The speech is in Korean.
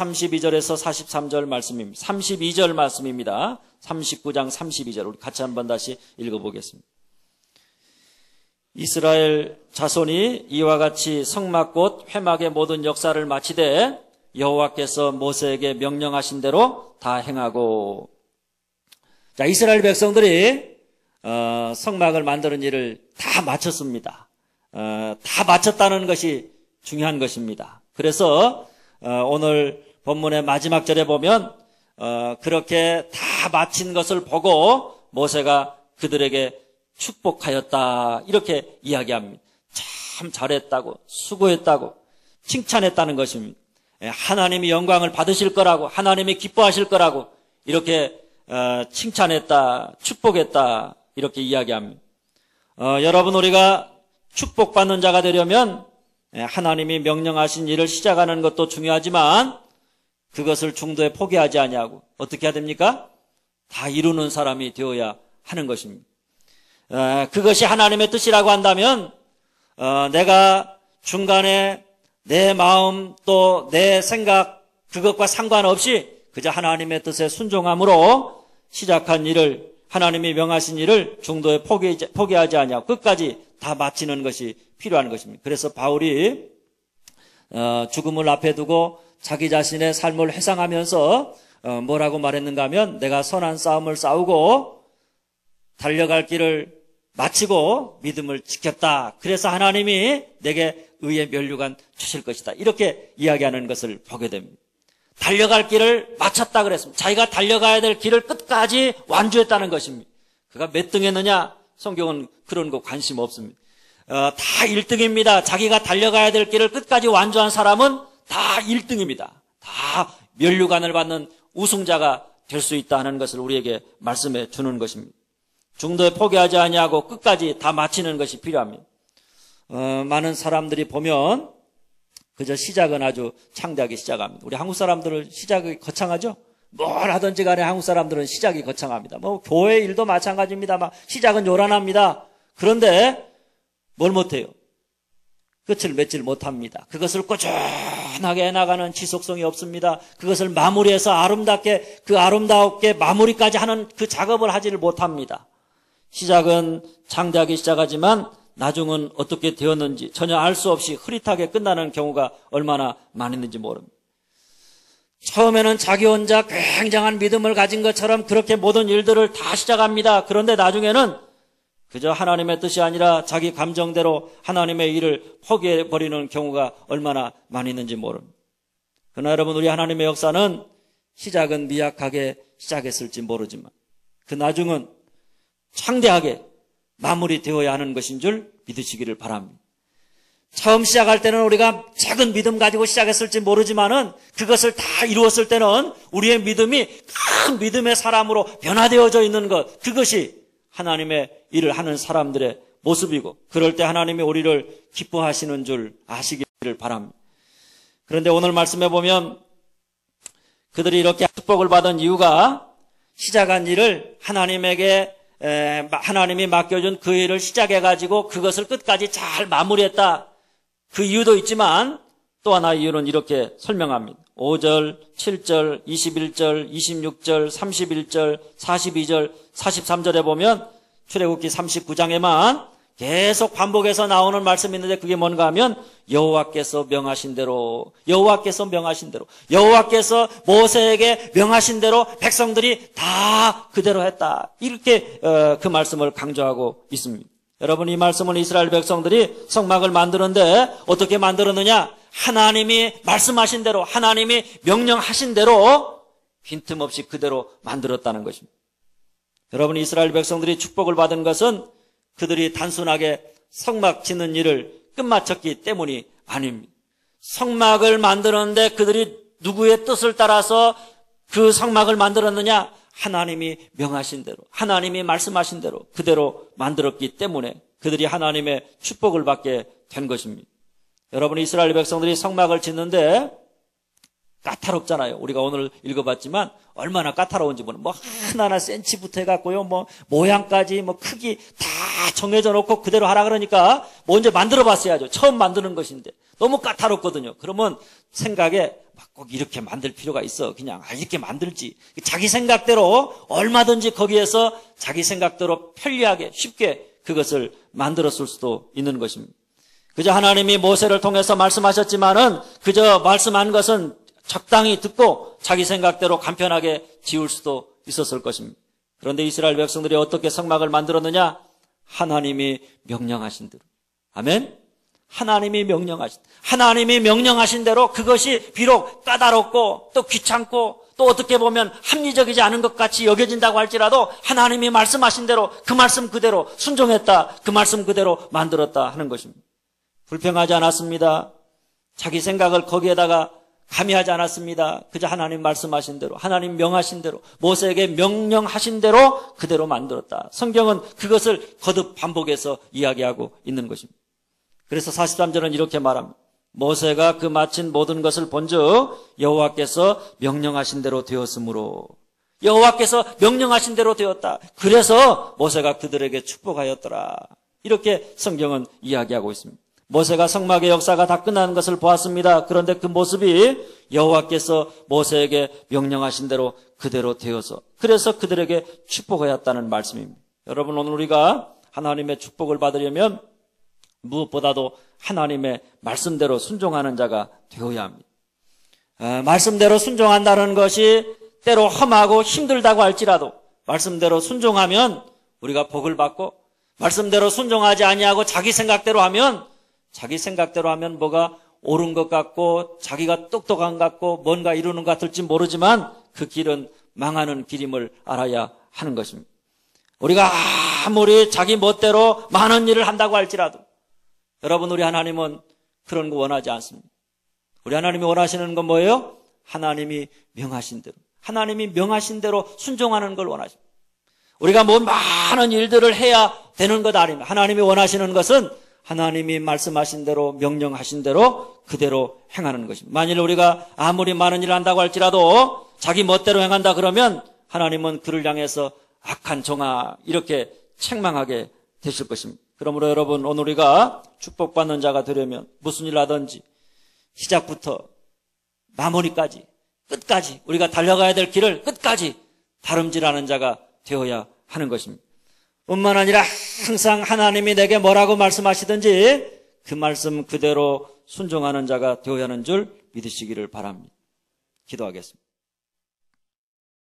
32절에서 43절 말씀입니다. 32절 말씀입니다. 39장 32절 우리 같이 한번 다시 읽어보겠습니다. 이스라엘 자손이 이와 같이 성막 곧 회막의 모든 역사를 마치되 여호와께서 모세에게 명령하신 대로 다 행하고. 자, 이스라엘 백성들이 성막을 만드는 일을 다 마쳤습니다. 다 마쳤다는 것이 중요한 것입니다. 그래서 오늘 본문의 마지막 절에 보면 그렇게 다 마친 것을 보고 모세가 그들에게 축복하였다 이렇게 이야기합니다. 참 잘했다고, 수고했다고, 칭찬했다는 것입니다. 하나님이 영광을 받으실 거라고, 하나님이 기뻐하실 거라고 이렇게 칭찬했다, 축복했다 이렇게 이야기합니다. 여러분, 우리가 축복받는 자가 되려면 하나님이 명령하신 일을 시작하는 것도 중요하지만 그것을 중도에 포기하지 아니하고 어떻게 해야 됩니까? 다 이루는 사람이 되어야 하는 것입니다. 그것이 하나님의 뜻이라고 한다면 내가 중간에 내 마음 또 내 생각 그것과 상관없이 그저 하나님의 뜻에 순종함으로 시작한 일을, 하나님이 명하신 일을 중도에 포기하지 아니하고 끝까지 다 마치는 것이 필요한 것입니다. 그래서 바울이 죽음을 앞에 두고 자기 자신의 삶을 회상하면서 뭐라고 말했는가 하면 내가 선한 싸움을 싸우고 달려갈 길을 마치고 믿음을 지켰다. 그래서 하나님이 내게 의의 면류관 주실 것이다. 이렇게 이야기하는 것을 보게 됩니다. 달려갈 길을 마쳤다 그랬습니다. 자기가 달려가야 될 길을 끝까지 완주했다는 것입니다. 그가 몇 등 했느냐? 성경은 그런 거 관심 없습니다. 다 1등입니다. 자기가 달려가야 될 길을 끝까지 완주한 사람은 다 1등입니다. 다 면류관을 받는 우승자가 될 수 있다는 것을 우리에게 말씀해 주는 것입니다. 중도에 포기하지 아니하고 끝까지 다 마치는 것이 필요합니다. 많은 사람들이 보면 그저 시작은 아주 창대하게 시작합니다. 우리 한국 사람들은 시작이 거창하죠? 뭘 하든지 간에 한국 사람들은 시작이 거창합니다. 뭐 교회 일도 마찬가지입니다. 막 시작은 요란합니다. 그런데 뭘 못해요? 끝을 맺질 못합니다. 그것을 꾸준하게 해나가는 지속성이 없습니다. 그것을 마무리해서 아름답게 마무리까지 하는 그 작업을 하지를 못합니다. 시작은 창대하게 시작하지만 나중은 어떻게 되었는지 전혀 알 수 없이 흐릿하게 끝나는 경우가 얼마나 많았는지 모릅니다. 처음에는 자기 혼자 굉장한 믿음을 가진 것처럼 그렇게 모든 일들을 다 시작합니다. 그런데 나중에는 그저 하나님의 뜻이 아니라 자기 감정대로 하나님의 일을 포기해버리는 경우가 얼마나 많이 있는지 모릅니다. 그러나 여러분, 우리 하나님의 역사는 시작은 미약하게 시작했을지 모르지만 그 나중은 창대하게 마무리되어야 하는 것인 줄 믿으시기를 바랍니다. 처음 시작할 때는 우리가 작은 믿음 가지고 시작했을지 모르지만은 그것을 다 이루었을 때는 우리의 믿음이 큰 믿음의 사람으로 변화되어져 있는 것, 그것이 하나님의 일을 하는 사람들의 모습이고 그럴 때 하나님이 우리를 기뻐하시는 줄 아시기를 바랍니다. 그런데 오늘 말씀해 보면 그들이 이렇게 축복을 받은 이유가 시작한 일을 하나님이 맡겨준 그 일을 시작해가지고 그것을 끝까지 잘 마무리했다. 그 이유도 있지만 또 하나의 이유는 이렇게 설명합니다. 5절, 7절, 21절, 26절, 31절, 42절, 43절에 보면 출애굽기 39장에만 계속 반복해서 나오는 말씀이 있는데 그게 뭔가 하면 여호와께서 명하신 대로 여호와께서 모세에게 명하신 대로 백성들이 다 그대로 했다. 이렇게 그 말씀을 강조하고 있습니다. 여러분, 이 말씀은 이스라엘 백성들이 성막을 만드는데 어떻게 만들었느냐? 하나님이 말씀하신 대로, 하나님이 명령하신 대로 빈틈없이 그대로 만들었다는 것입니다. 여러분, 이스라엘 백성들이 축복을 받은 것은 그들이 단순하게 성막 짓는 일을 끝마쳤기 때문이 아닙니다. 성막을 만드는데 그들이 누구의 뜻을 따라서 그 성막을 만들었느냐? 하나님이 명하신 대로, 하나님이 말씀하신 대로 그대로 만들었기 때문에 그들이 하나님의 축복을 받게 된 것입니다. 여러분, 이스라엘 백성들이 성막을 짓는데 까다롭잖아요. 우리가 오늘 읽어봤지만 얼마나 까다로운지 모르는, 하나하나 센치부터 해갖고요, 모양까지, 크기 다 정해져 놓고 그대로 하라 그러니까 먼저 만들어 봤어야죠. 처음 만드는 것인데 너무 까다롭거든요. 그러면 생각에 꼭 이렇게 만들 필요가 있어. 그냥 이렇게 만들지. 자기 생각대로 얼마든지 거기에서 자기 생각대로 편리하게 쉽게 그것을 만들었을 수도 있는 것입니다. 그저 하나님이 모세를 통해서 말씀하셨지만은 그저 말씀한 것은 적당히 듣고 자기 생각대로 간편하게 지을 수도 있었을 것입니다. 그런데 이스라엘 백성들이 어떻게 성막을 만들었느냐? 하나님이 명령하신 대로. 아멘? 하나님이 명령하신 대로 그것이 비록 까다롭고 또 귀찮고 또 어떻게 보면 합리적이지 않은 것 같이 여겨진다고 할지라도 하나님이 말씀하신 대로 그 말씀 그대로 순종했다. 그 말씀 그대로 만들었다 하는 것입니다. 불평하지 않았습니다. 자기 생각을 거기에다가 가미하지 않았습니다. 그저 하나님 말씀하신 대로, 하나님 명하신 대로, 모세에게 명령하신 대로 그대로 만들었다. 성경은 그것을 거듭 반복해서 이야기하고 있는 것입니다. 그래서 43절은 이렇게 말합니다. 모세가 그 마친 모든 것을 본즉 여호와께서 명령하신 대로 되었으므로, 여호와께서 명령하신 대로 되었다. 그래서 모세가 그들에게 축복하였더라. 이렇게 성경은 이야기하고 있습니다. 모세가 성막의 역사가 다 끝나는 것을 보았습니다. 그런데 그 모습이 여호와께서 모세에게 명령하신 대로 그대로 되어서 그래서 그들에게 축복하였다는 말씀입니다. 여러분, 오늘 우리가 하나님의 축복을 받으려면 무엇보다도 하나님의 말씀대로 순종하는 자가 되어야 합니다. 말씀대로 순종한다는 것이 때로 험하고 힘들다고 할지라도 말씀대로 순종하면 우리가 복을 받고, 말씀대로 순종하지 아니하고 자기 생각대로 하면 뭐가 옳은 것 같고 자기가 똑똑한 것 같고 뭔가 이루는 것 같을지 모르지만 그 길은 망하는 길임을 알아야 하는 것입니다. 우리가 아무리 자기 멋대로 많은 일을 한다고 할지라도 여러분, 우리 하나님은 그런 거 원하지 않습니다. 우리 하나님이 원하시는 건 뭐예요? 하나님이 명하신 대로 순종하는 걸 원하십니다. 우리가 뭐 많은 일들을 해야 되는 것 아닙니다. 하나님이 원하시는 것은 하나님이 말씀하신 대로 명령하신 대로 그대로 행하는 것입니다. 만일 우리가 아무리 많은 일을 한다고 할지라도 자기 멋대로 행한다 그러면 하나님은 그를 향해서 악한 종아 이렇게 책망하게 되실 것입니다. 그러므로 여러분, 오늘 우리가 축복받는 자가 되려면 무슨 일 하든지 시작부터 마무리까지 끝까지 우리가 달려가야 될 길을 끝까지 다름질하는 자가 되어야 하는 것입니다. 뿐만 아니라 항상 하나님이 내게 뭐라고 말씀하시든지 그 말씀 그대로 순종하는 자가 되어야 하는 줄 믿으시기를 바랍니다. 기도하겠습니다.